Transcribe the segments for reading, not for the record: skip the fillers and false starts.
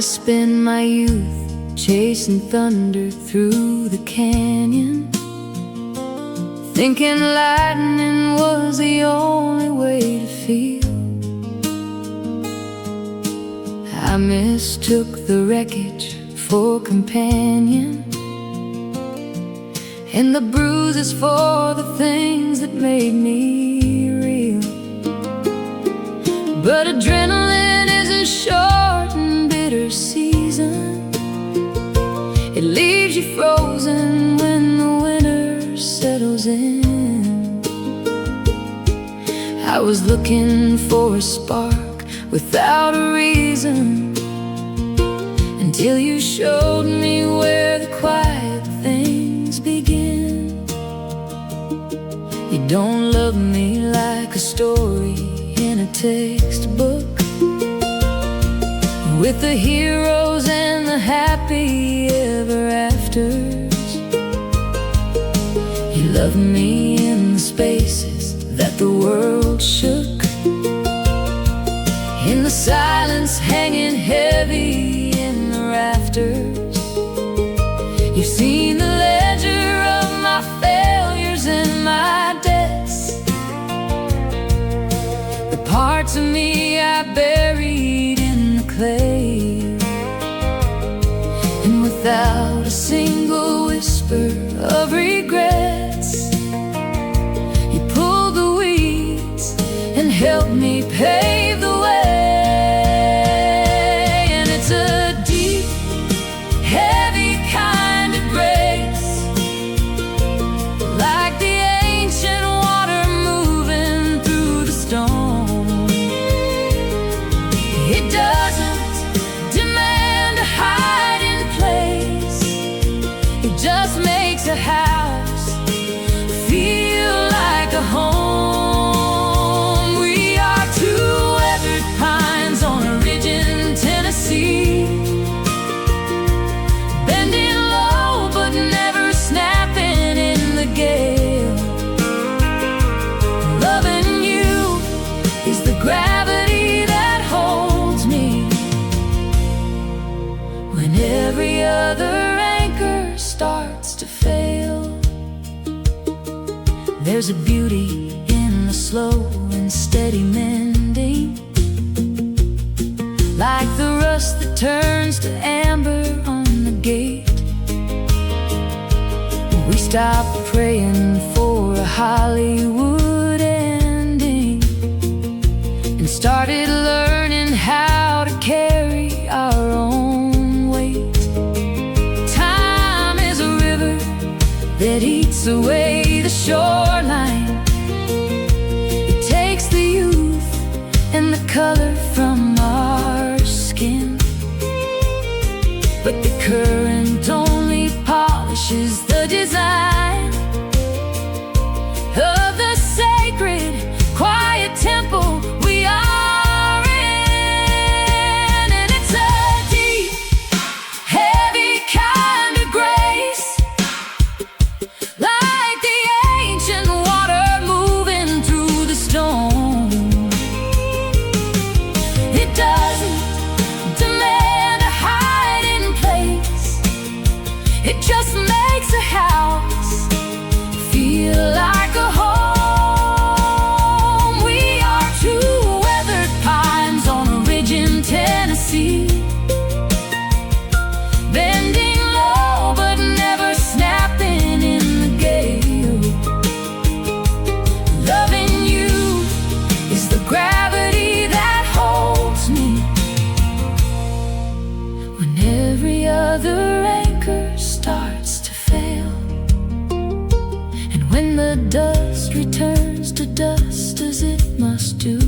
spent my youth chasing thunder through the canyon, thinking lightning was the only way to feel. I mistook the wreckage for companion, and the bruises for the things that made me real. But adrenaline is a short and bitter season. It leaves you frozen when the winter settles in. I was looking for a spark without a reason, until you showed me where the quiet things begin. You don't love me like a story in a textbook, with the heroes and the happy ever afters. You love me in the spaces that the world shook, in the silence hanging heavy in the rafters. You've seen the ledger of my failures and my debts, the parts of me I buried in the clay. And without a single whisper of regrets, you pulled the weeds and helped me pave the way. And it's a deep, heavy kind of grace, like the ancient water moving through the stone. It doesn't demand a hiding place, it just makes a house feel like a home. We are two weathered pines on a ridge in Tennessee, bending low but never snapping in the gale. Loving you is the gravity that holds me when every other anchor starts to fail. There's a beauty in the slow and steady mending, like the rust that turns to amber on the gate. We stopped praying for a Hollywood ending and started learning how to carry our own weight. Time is a river that eats away the shoreline. It takes the youth and the color from our skin, but the current only polishes the design of the sacred, quiet temple we are in. And it's a deep, heavy kind of grace, like the ancient water moving through the stone. It doesn't demand a hiding place, it just makes a house feel like a home. We are two weathered pines on a ridge in Tennessee, bending low but never snapping in the gale. Loving you is the gravity that holds me when every other anchor starts to fail, and when the dust returns to dust as it must do,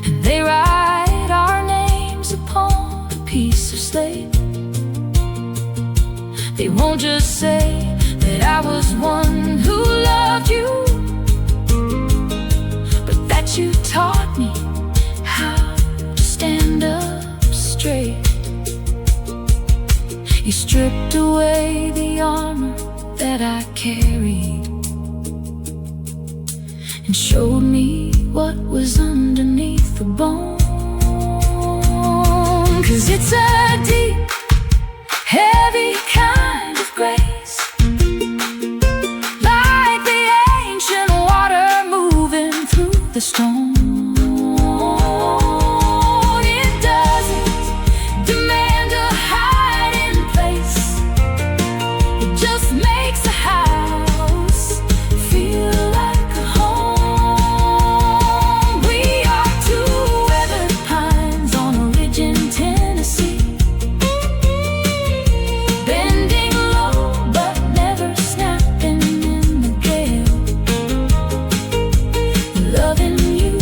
and they write our names upon a piece of slate. They won't just say that I was one who loved you, but that you taught me how to stand up straight. You stripped away the armor that I carried and showed me what was underneath the bone. 'Cause it's a deep, heavy kind of grace, like the ancient water moving through the stone. It doesn't demand a hiding place, it just makes a house feel like a home. We are two weathered pines on a ridge in Tennessee, bending low but never snapping in the gale. Loving you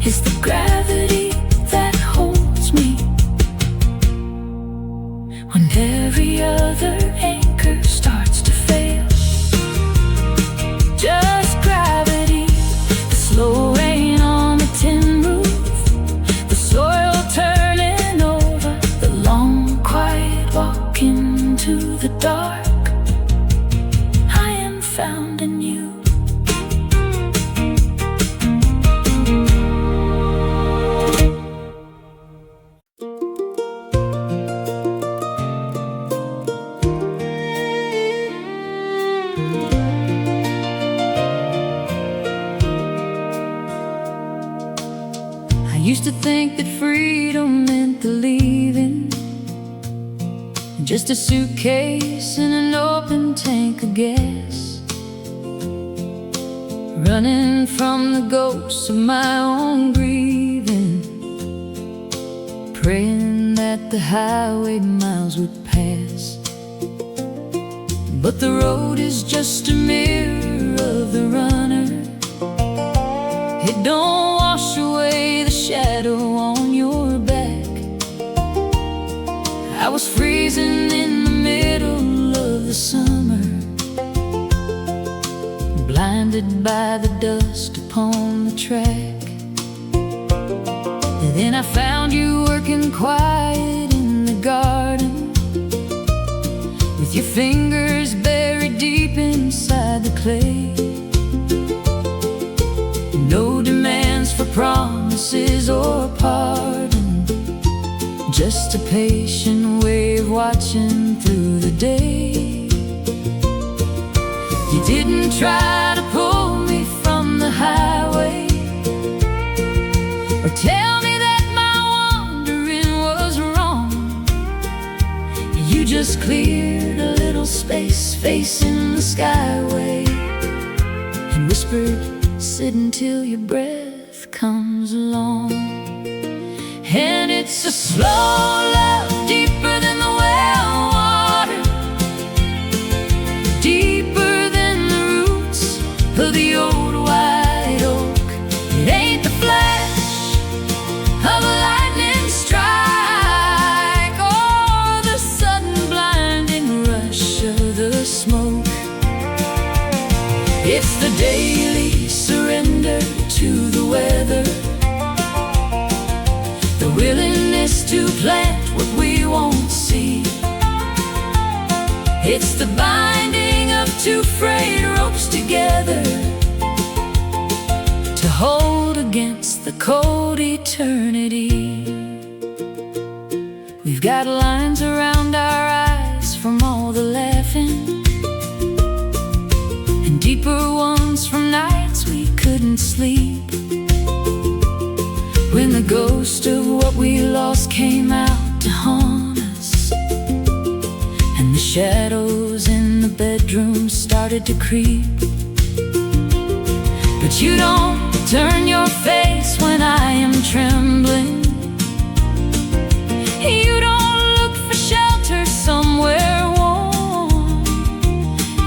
is the gravity that holds me when every other anchor starts to fail. Just gravity, the slow rain on the tin roof, the soil turning over, the long quiet walk into the dark. I am found in you. I used to think that freedom meant the leaving, just a suitcase and an open tank of gas, running from the ghosts of my own grieving, praying that the highway miles would pass. But the road is just a mirror of the runner, it don't wash away the shadow on your back. I was freezing in the middle of the summer, blinded by the dust upon the track. And then I found you working quiet in the garden, with your fingers buried deep inside the clay. No demands for promises or pardon, just a patient way of watching through the day. You didn't try to pull me from the highway, or tell me that my wandering was wrong. You just cleared a little space facing the skyway, and whispered, sit until your breath comes along. And it's a slow love, deeper than the well water, deeper than the roots of the old white oak. It ain't the flash of a lightning strike, or the sudden blinding rush of the smoke. It's the daily surrender to the weather, the willingness to plant what we won't see. It's the binding of two frayed ropes together, to hold against the cold eternity. We've got lines around our eyes from all the laughing, and deeper ones from nights we couldn't sleep, when the ghost of what we lost came out to haunt us, and the shadows in the bedroom started to creep. But you don't turn your face when I am trembling, you don't look for shelter somewhere warm,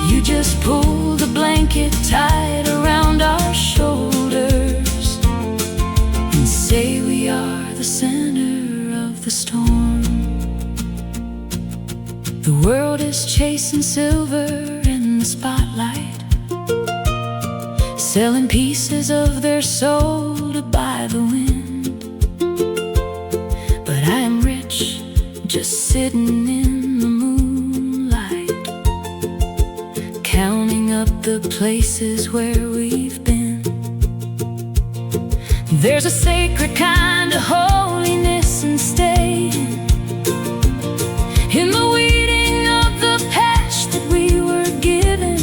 you just pull the blanket tight around our shoulders, and say we are the center of the storm. The world is chasing silver in the spotlight, selling pieces of their soul to buy the wind. But I am rich, just sitting in the moonlight, counting up the places where we've been. There's a sacred kind of holiness and staying in the weeding of the patch that we were given.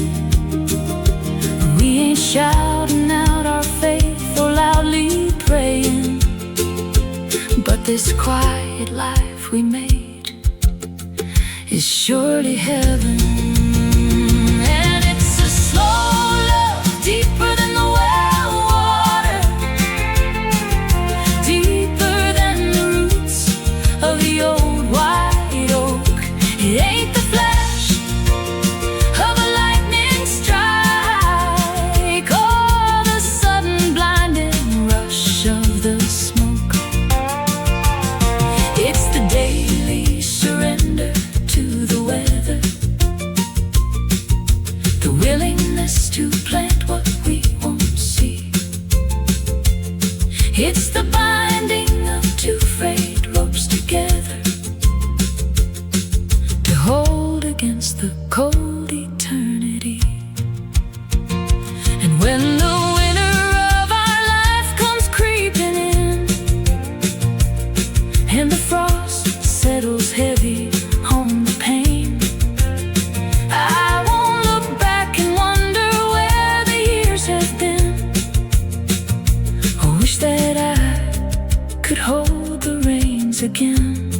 We ain't shouting out our faith or loudly praying, but this quiet life we made is surely heaven. And it's a slow love, deeper than the well water, deeper than the roots of the old white oak. It ain't the flash of a lightning strike or the sudden blinding rush of the smoke. It's the daily surrender to the weather, the willingness to plant what we won't see. It's the binding of two frayed ropes together to hold against the cold eternity. And when the winter of our life comes creeping in and the frost settles heavy on the pain, I won't look back and wonder where the years have been. I wish that I could hold the reins again,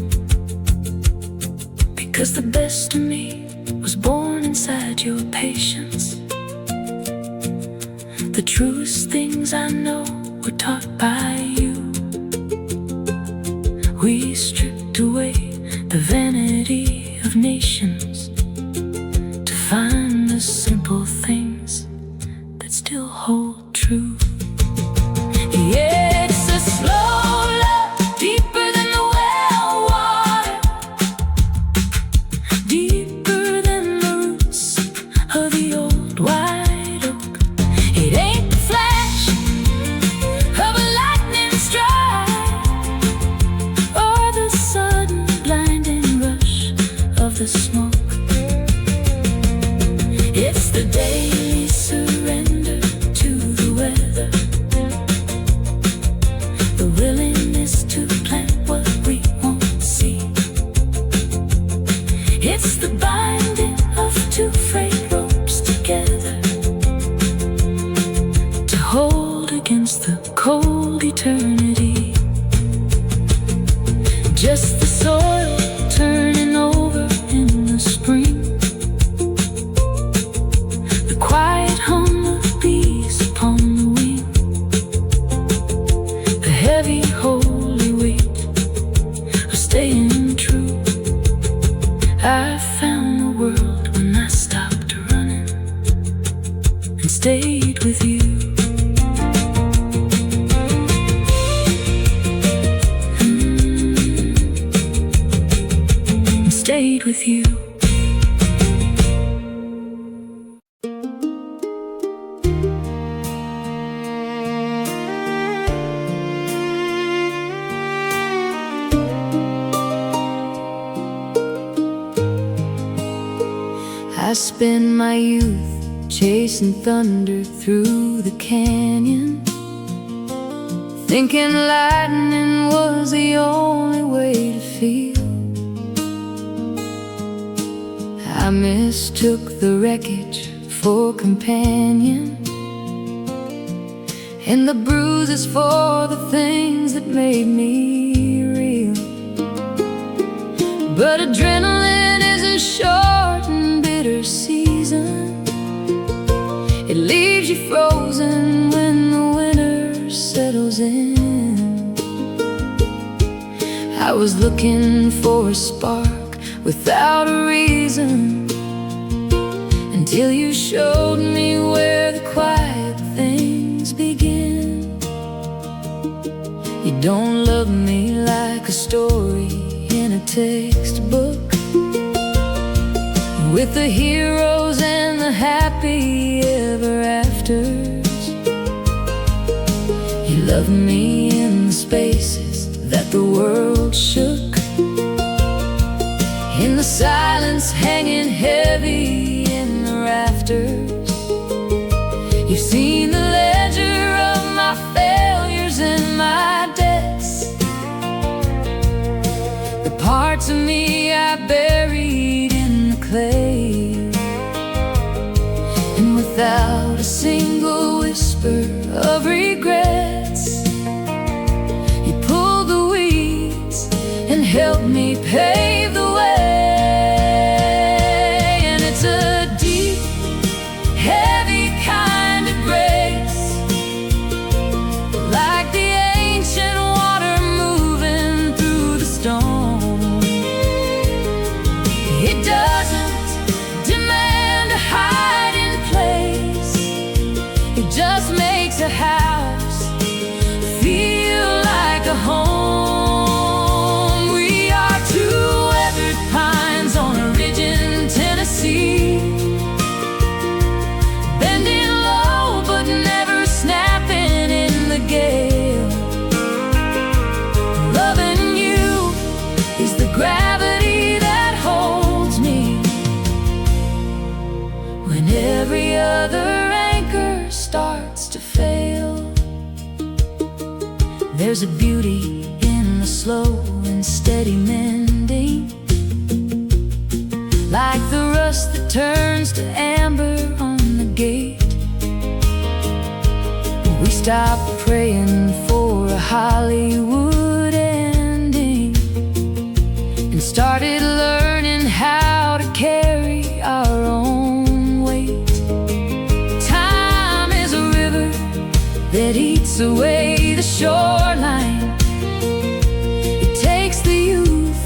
because the best of me was born inside your patience. The truest things I know were taught by you. We stripped away the vanity of nations to find the simple things that still hold true. Yeah, it's a slow love, deeper than the well water, deeper than the roots of the old white oak. It ain't the flash of a lightning strike or the sudden blinding rush of the smoke. It's the daily surrender to the weather, the willingness to plant what we won't see. It's the binding of two frayed ropes together to hold against the cold eternity. Just the soil turning over in the spring, the quiet hum of bees upon the wing, the heavy holy weight of staying true. I found the world when I stopped running and stayed with you. Stayed with you. I spent my youth chasing thunder through the canyon, thinking lightning was the only way to feel. I mistook the wreckage for companion, and the bruises for the things that made me real. But adrenaline is a short and bitter season. It leaves you frozen when the winter settles in. I was looking for a spark without a reason, until you showed me where the quiet things begin. You don't love me like a story in a textbook, with the heroes and the happy ever afters. You love me in the spaces that the world shook, in the silence hanging heavy in the rafters. You've seen the ledger of my failures and parts of me I buried in the clay. And without a single whisper of regrets, you pulled the weeds and helped me pave the way. And it's a deep, heavy kind of grace, like the ancient water moving through the stone. It doesn't demand a hiding place, it just makes a house feel like a home. We are two weathered pines on a ridge in Tennessee, bending low but never snapping in the gale. Loving you is the gravity that holds me when every other anchor starts to fail. There's a beauty in the slow and steady mending, like the rust that turns to amber on the gate. We stopped praying for a Hollywood ending and started learning how to carry our own weight. Time is a river that eats away the shoreline. It takes the youth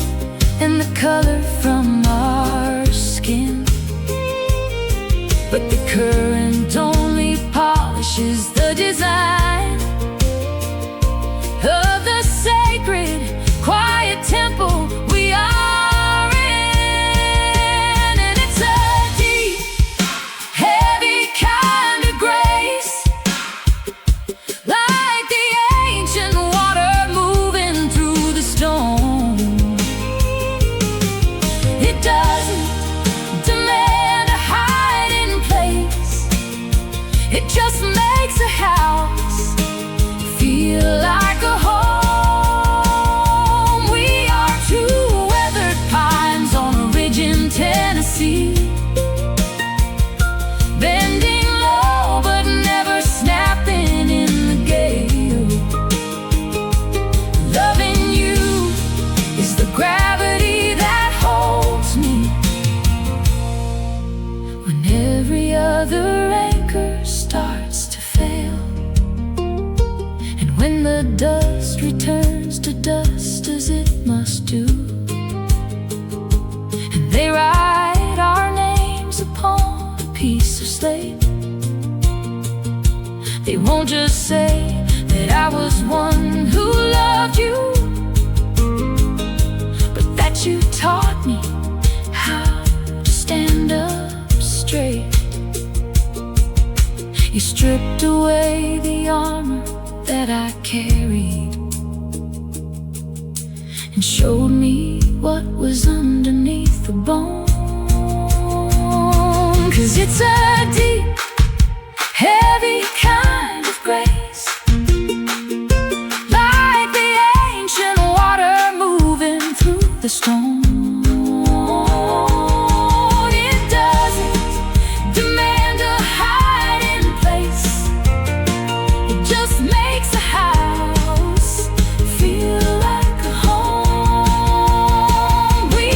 and the color from our skin, but the current only polishes the design of the sacred, quiet temple we are in. And it's a deep, heavy kind of grace, like the ancient water moving through the stone. It doesn't demand a hiding place, it just makes a house feel like a home. We are two weathered pines on a ridge in Tennessee, bending low but never snapping in the gale. Loving you is the gravity that holds me when every other anchor starts to fail. And when the dust returns to dust as it must do, and they write our names upon a piece of slate, they won't just say that I was one who loved you, but that you taught me how to stand up straight. You stripped away the armor that I carried and showed me what was underneath the bone. 'Cause it's a deep, heavy kind of grace, like the ancient water moving through the stone. It doesn't demand a hiding place, it just makes a house feel like a home. We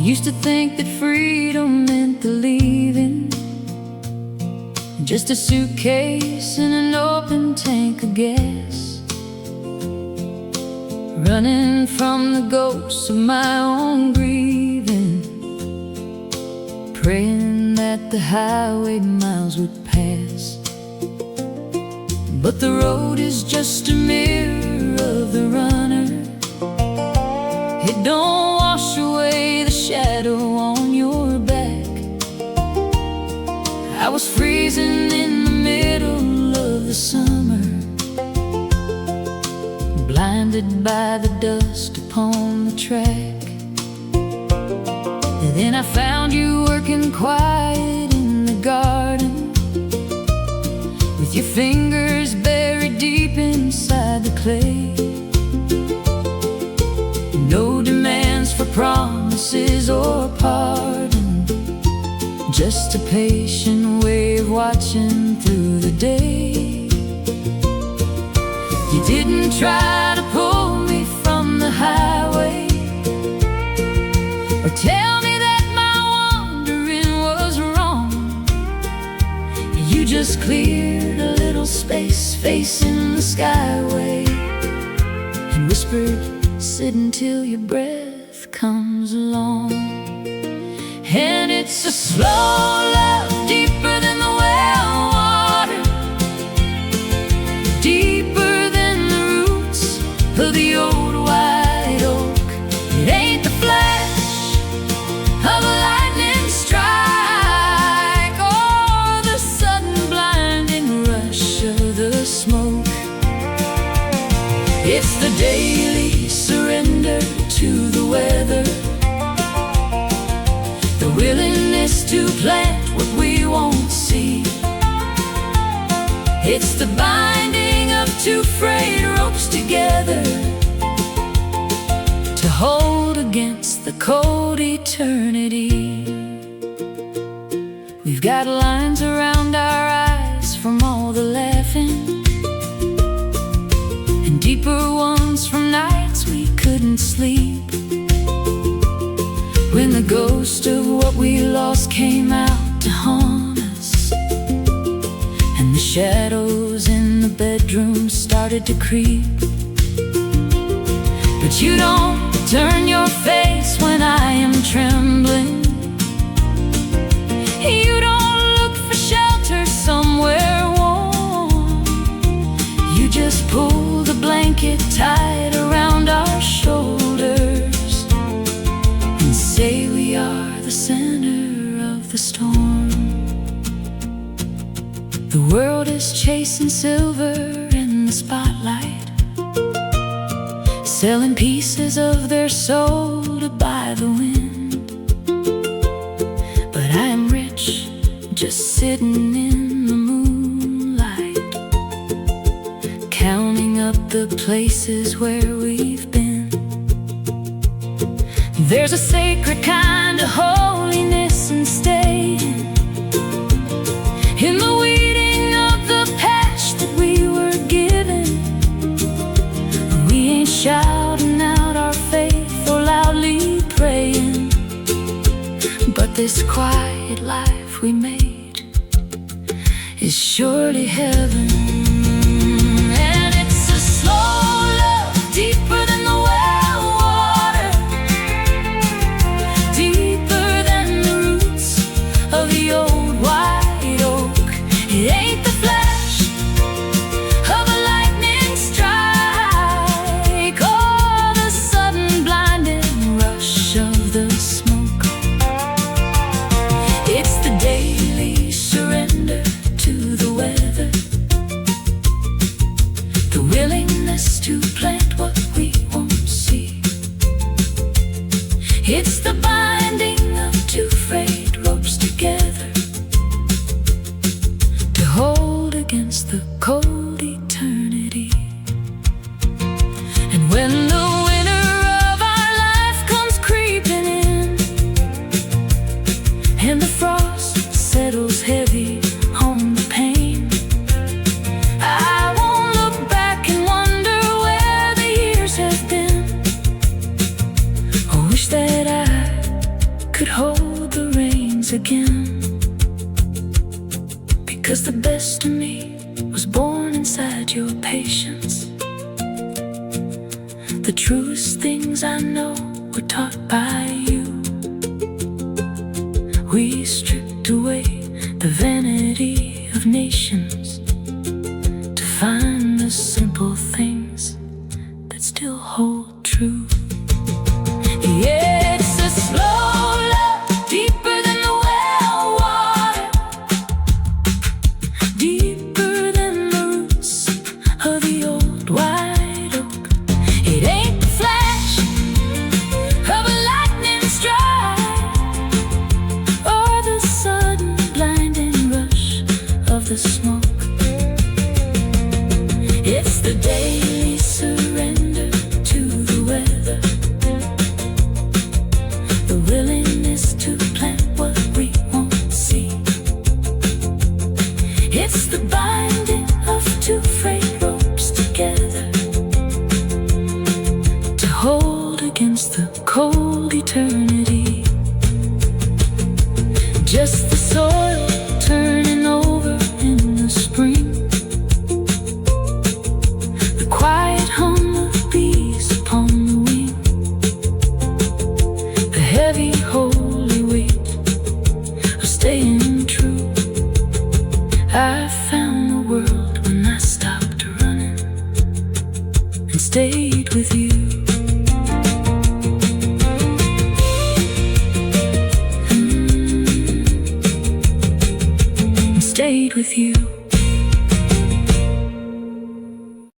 used to think that freedom meant the leaving, just a suitcase and an open tank of gas, running from the ghosts of my own grieving, praying that the highway miles would pass. But the road is just a mirror of the runner. It don't wash away the shadow on your back. I was freezing in the middle of the summer, blinded by the dust upon the track. And then I found you working quiet in the garden, with your fingers buried deep inside the clay. No demands for promises or pardon, just a patient way of watching through the day. You didn't try to pull me from the highway, or tell me that my wandering was wrong. You just cleared a little space facing the skyway, and whispered, "Sit until your breath comes along." And it's a slow love, deeper than the well water, deeper than the roots of the old white oak. It ain't the flash of a lightning strike, or the sudden blinding rush of the smoke. It's the daily surrender to the weather, the willingness to plant what we won't see. It's the binding of two frayed ropes together, to hold against the cold eternity. We've got lines around our eyes from all the laughing, and deeper ones from nights we couldn't sleep, when the ghost of what we lost came out to haunt us, and the shadows in the bedroom started to creep. But you don't turn your face when I am trembling. You don't look for shelter somewhere warm. You just pull the blanket tight around our shoulders, and say we are the center of the storm. The world is chasing silver in the spotlight, selling pieces of their soul to buy the wind. But I am rich, just sitting in the moonlight, counting up the places where we've been. There's a sacred kind of holiness in staying in the weeding of the patch that we were given. We ain't shouting out our faith or loudly praying, but this quiet life we made is surely heaven. And it's a slow love, deeper than the well water, deeper than the roots of the old white oak. It ain't the flash of a lightning strike, or the sudden blinding rush of the smoke. It's the daily surrender to the weather, the willingness to plant what we won't see. It's the binding of two frayed ropes together, to hold against the cold eternity. And when the winter of our life comes creeping in, and the frost settles heavy on the pain, I won't look back and wonder where the years have been. I wish that I could hold the reins again, because the best of me was born inside your patience. The truest things I know were taught by you. We stripped away the vanity of nations to find the simple things that still hold true. Yeah, it's a slow love, deeper than the well water, deeper than the roots of the old white oak. It ain't the flash of a lightning strike or the sudden blinding rush of the smoke. It's the daily surrender to the weather, the willingness to plant what we won't see. It's the binding of two frayed ropes together to hold against the cold eternity. Just the soil turning over in the spring, the quiet hum of bees upon the wing, the heavy holy weight of staying true. I found the world when I stopped running and stayed with you. And stayed with you.